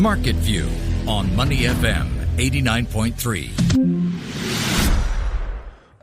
Market View on Money FM 89.3.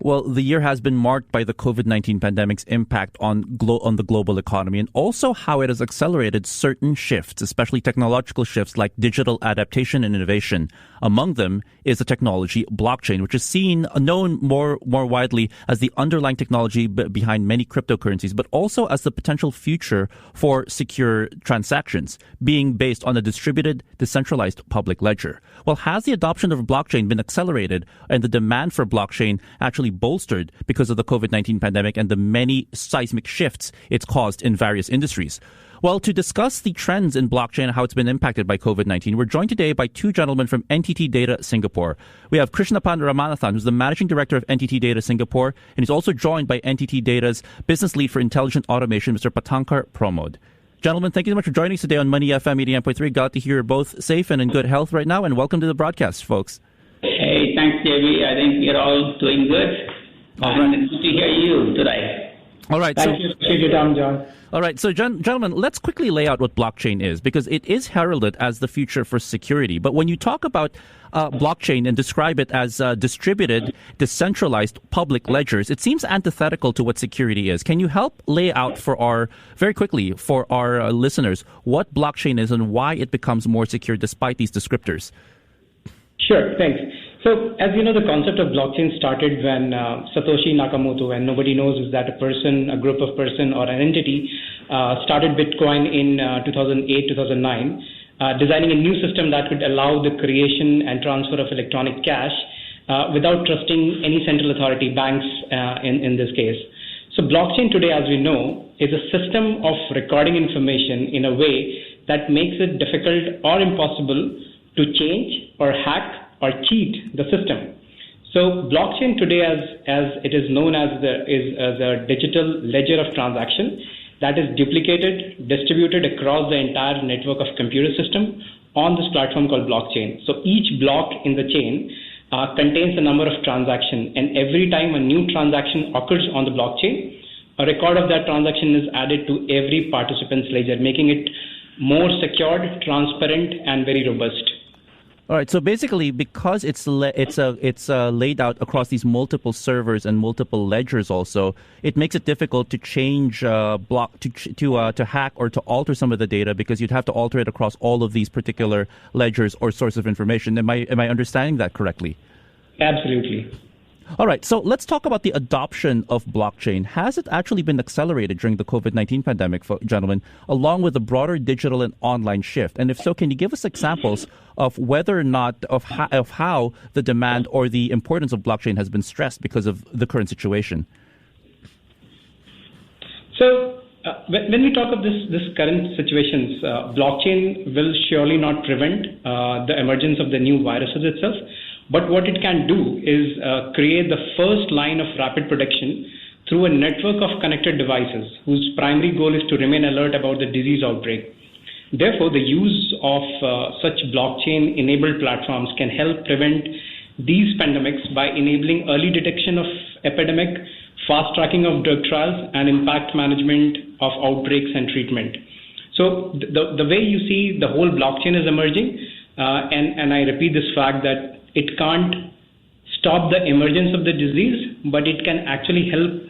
Well, the year has been marked by the COVID-19 pandemic's impact on the global economy, and also how it has accelerated certain shifts, especially technological shifts like digital adaptation and innovation. Among them is the technology blockchain, which is known more widely as the underlying technology behind many cryptocurrencies, but also as the potential future for secure transactions, being based on a distributed, decentralized public ledger. Well, has the adoption of blockchain been accelerated and the demand for blockchain actually bolstered because of the COVID-19 pandemic and the many seismic shifts it's caused in various industries? Well, to discuss the trends in blockchain and how it's been impacted by COVID-19, we're joined today by two gentlemen from NTT Data Singapore. We have Krishnappan Ramanathan, who's the managing director of NTT Data Singapore, and he's also joined by NTT Data's business lead for intelligent automation, Mr. Patankar Pramod. Gentlemen, thank you so much for joining us today on Money FM 89.3. Glad to hear you're both safe and in good health right now, and welcome to the broadcast, folks. Hey, thanks, JB. I think we're all doing good. It's good to hear you today. All right. Thank you. Appreciate your time, John. All right. So, gentlemen, let's quickly lay out what blockchain is, because it is heralded as the future for security. But when you talk about blockchain and describe it as distributed, decentralized public ledgers, it seems antithetical to what security is. Can you help lay out very quickly for our listeners what blockchain is and why it becomes more secure despite these descriptors? Sure, thanks. So, as you know, the concept of blockchain started when Satoshi Nakamoto, and nobody knows is that a person, a group of person, or an entity, started Bitcoin in 2008-2009, designing a new system that would allow the creation and transfer of electronic cash without trusting any central authority, banks in this case. So, blockchain today, as we know, is a system of recording information in a way that makes it difficult or impossible to change or hack or cheat the system. So blockchain today, as it is known as a digital ledger of transaction that is duplicated, distributed across the entire network of computer system on this platform called blockchain. So each block in the chain contains a number of transactions, and every time a new transaction occurs on the blockchain, a record of that transaction is added to every participant's ledger, making it more secured, transparent, and very robust. All right. So basically, because it's laid out across these multiple servers and multiple ledgers, also it makes it difficult to change to hack or to alter some of the data, because you'd have to alter it across all of these particular ledgers or source of information. Am I understanding that correctly? Absolutely. All right, so let's talk about the adoption of blockchain. Has it actually been accelerated during the COVID-19 pandemic, gentlemen, along with the broader digital and online shift? And if so, can you give us examples of whether or not, of how the demand or the importance of blockchain has been stressed because of the current situation? So, when we talk of this current situations, blockchain will surely not prevent the emergence of the new viruses itself. But what it can do is create the first line of rapid protection through a network of connected devices whose primary goal is to remain alert about the disease outbreak. Therefore, the use of such blockchain-enabled platforms can help prevent these pandemics by enabling early detection of epidemic, fast tracking of drug trials, and impact management of outbreaks and treatment. So the way you see the whole blockchain is emerging, and I repeat this fact that it can't stop the emergence of the disease, but it can actually help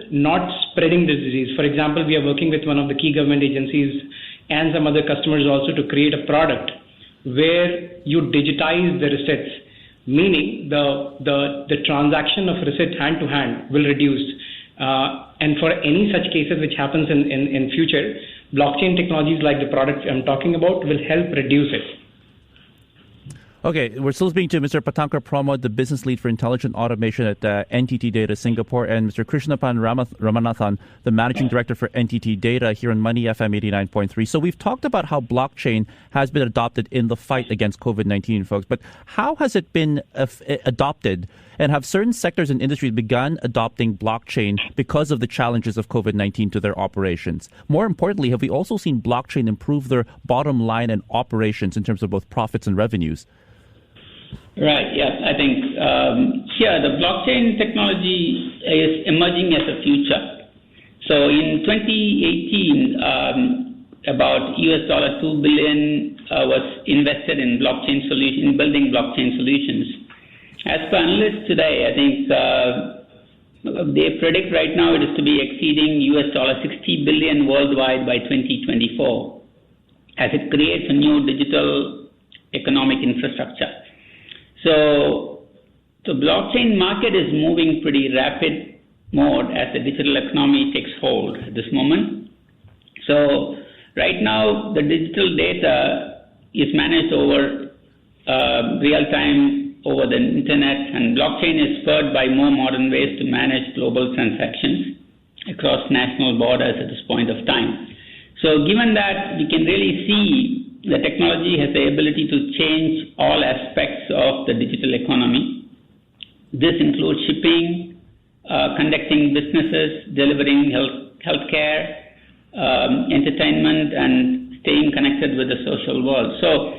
not spreading the disease. For example, we are working with one of the key government agencies and some other customers also to create a product where you digitize the receipts, meaning the transaction of receipt hand to hand will reduce. And for any such cases which happens in future, blockchain technologies like the product I'm talking about will help reduce it. Okay, we're still speaking to Mr. Patankar Pramod, the business lead for intelligent automation at NTT Data Singapore, and Mr. Krishnappan Ramanathan, the managing director for NTT Data here on Money FM 89.3. So we've talked about how blockchain has been adopted in the fight against COVID-19, folks, but how has it been adopted, and have certain sectors and industries begun adopting blockchain because of the challenges of COVID-19 to their operations? More importantly, have we also seen blockchain improve their bottom line and operations in terms of both profits and revenues? Right, yes. I think the blockchain technology is emerging as a future. So in 2018, about $2 billion was invested in blockchain solution, building blockchain solutions. As per analysts today, I think they predict right now it is to be exceeding $60 billion worldwide by 2024, as it creates a new digital economic infrastructure. So the blockchain market is moving pretty rapid mode as the digital economy takes hold at this moment. So right now, the digital data is managed over real time over the internet, and blockchain is spurred by more modern ways to manage global transactions across national borders at this point of time. So given that, we can really see the technology has the ability to change all aspects of the digital economy. This includes shipping, conducting businesses, delivering healthcare, entertainment, and staying connected with the social world. So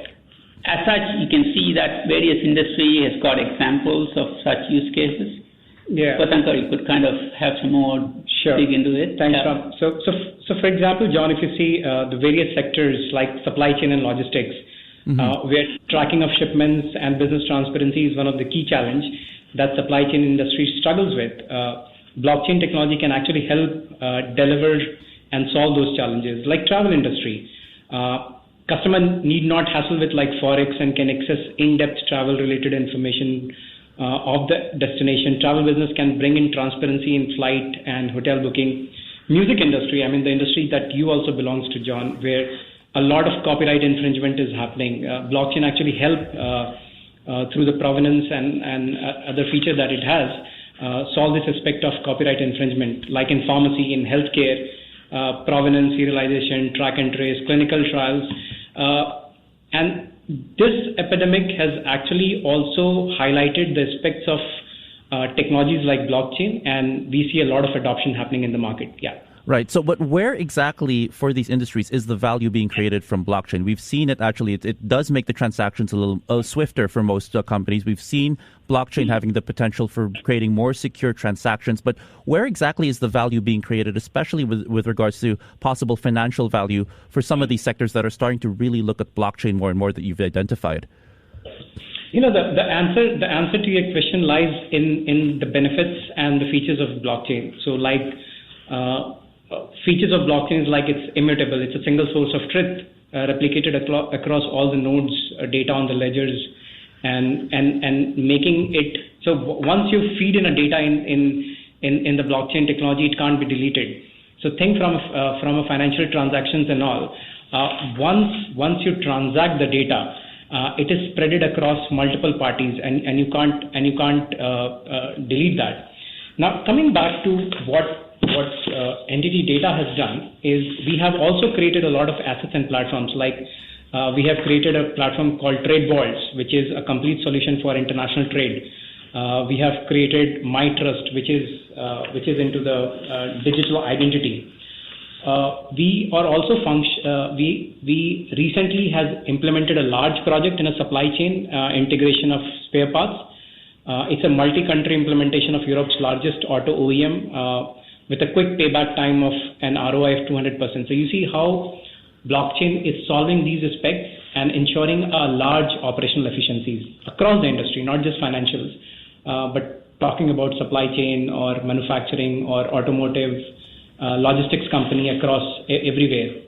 as such, you can see that various industry has got examples of such use cases. Yeah. Patankar, you could kind of have some more dig into it. Thanks, Ram. So for example, John, if you see the various sectors like supply chain and logistics, where tracking of shipments and business transparency is one of the key challenge that supply chain industry struggles with. Blockchain technology can actually help deliver and solve those challenges. Like travel industry, customer need not hassle with like Forex and can access in-depth travel-related information of the destination. Travel business can bring in transparency in flight and hotel booking. Music industry, I mean the industry that you also belongs to, John, where a lot of copyright infringement is happening. Blockchain actually help through the provenance and other feature that it has solve this aspect of copyright infringement, like in pharmacy, in healthcare, provenance, serialization, track and trace, clinical trials. And this epidemic has actually also highlighted the aspects of technologies like blockchain, and we see a lot of adoption happening in the market. Yeah. Right. So, but where exactly for these industries is the value being created from blockchain? We've seen it actually, it does make the transactions a little swifter for most companies. We've seen blockchain having the potential for creating more secure transactions. But where exactly is the value being created, especially with regards to possible financial value for some of these sectors that are starting to really look at blockchain more and more that you've identified? You know, the answer to your question lies in the benefits and the features of blockchain. So like, features of blockchain is like it's immutable. It's a single source of truth replicated across all the nodes, data on the ledgers, and making it so once you feed in a data in the blockchain technology, it can't be deleted. So think from a financial transactions and all. Once you transact the data, it is spreaded across multiple parties, and you can't delete that. Now coming back to what entity data has done is we have also created a lot of assets and platforms. Like we have created a platform called Trade Vaults, which is a complete solution for international trade. We have created MyTrust, which is into the digital identity. We are also we recently has implemented a large project in a supply chain integration of spare parts. It's a multi-country implementation of Europe's largest auto OEM. With a quick payback time of an ROI of 200%. So you see how blockchain is solving these aspects and ensuring a large operational efficiencies across the industry, not just financials, but talking about supply chain or manufacturing or automotive, logistics company across everywhere.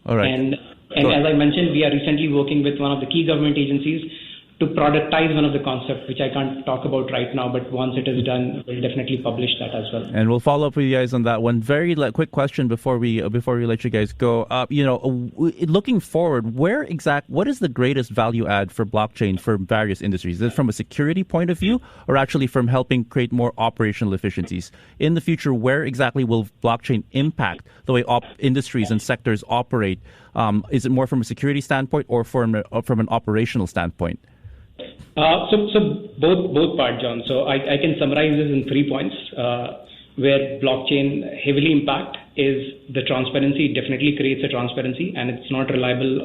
All right. And as I mentioned, we are recently working with one of the key government agencies to productize one of the concepts, which I can't talk about right now, but once it is done, we'll definitely publish that as well. And we'll follow up with you guys on that one. Very quick question before we let you guys go. Looking forward, what is the greatest value add for blockchain for various industries? Is it from a security point of view, or actually from helping create more operational efficiencies? In the future, where exactly will blockchain impact the way industries and sectors operate? Is it more from a security standpoint or from an operational standpoint? So both parts, John. So I can summarize this in 3 points. Where blockchain heavily impact is the transparency. It definitely creates a transparency, and it's not reliable.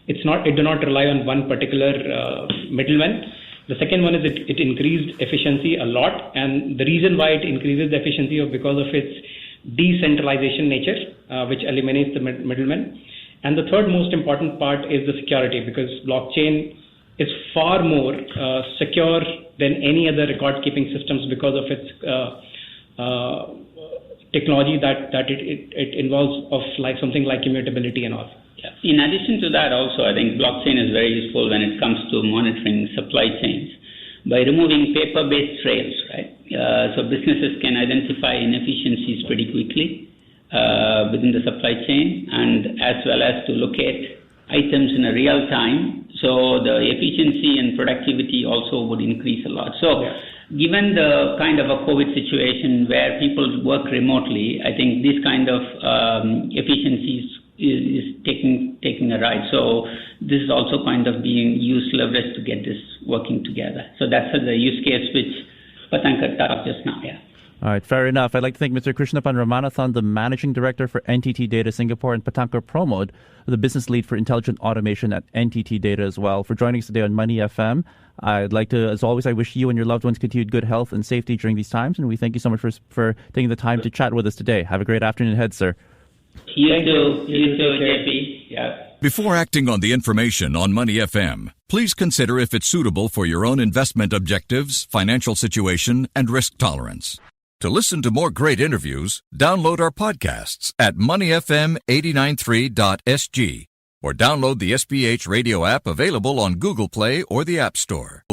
It do not rely on one particular middleman. The second one is it increased efficiency a lot, and the reason why it increases the efficiency is because of its decentralization nature, which eliminates the middleman. And the third most important part is the security, because blockchain is far more secure than any other record-keeping systems because of its technology that it involves of like something like immutability and all. Yeah. In addition to that, also, I think blockchain is very useful when it comes to monitoring supply chains by removing paper-based trails, right? So businesses can identify inefficiencies pretty quickly within the supply chain, and as well as to locate items in a real time. So the efficiency and productivity also would increase a lot. So given the kind of a COVID situation where people work remotely, I think this kind of efficiencies is taking a ride. So this is also kind of being used leverage to get this working together. So that's the use case which Patankar talked just now. Yeah. All right, fair enough. I'd like to thank Mr. Krishnappan Ramanathan, the Managing Director for NTT Data Singapore, and Patankar Pramod, the Business Lead for Intelligent Automation at NTT Data as well, for joining us today on Money FM. I'd like to, as always, I wish you and your loved ones continued good health and safety during these times, and we thank you so much for taking the time to chat with us today. Have a great afternoon ahead, sir. You too, JP. Yeah. Before acting on the information on Money FM, please consider if it's suitable for your own investment objectives, financial situation, and risk tolerance. To listen to more great interviews, download our podcasts at moneyfm893.sg or download the SPH radio app available on Google Play or the App Store.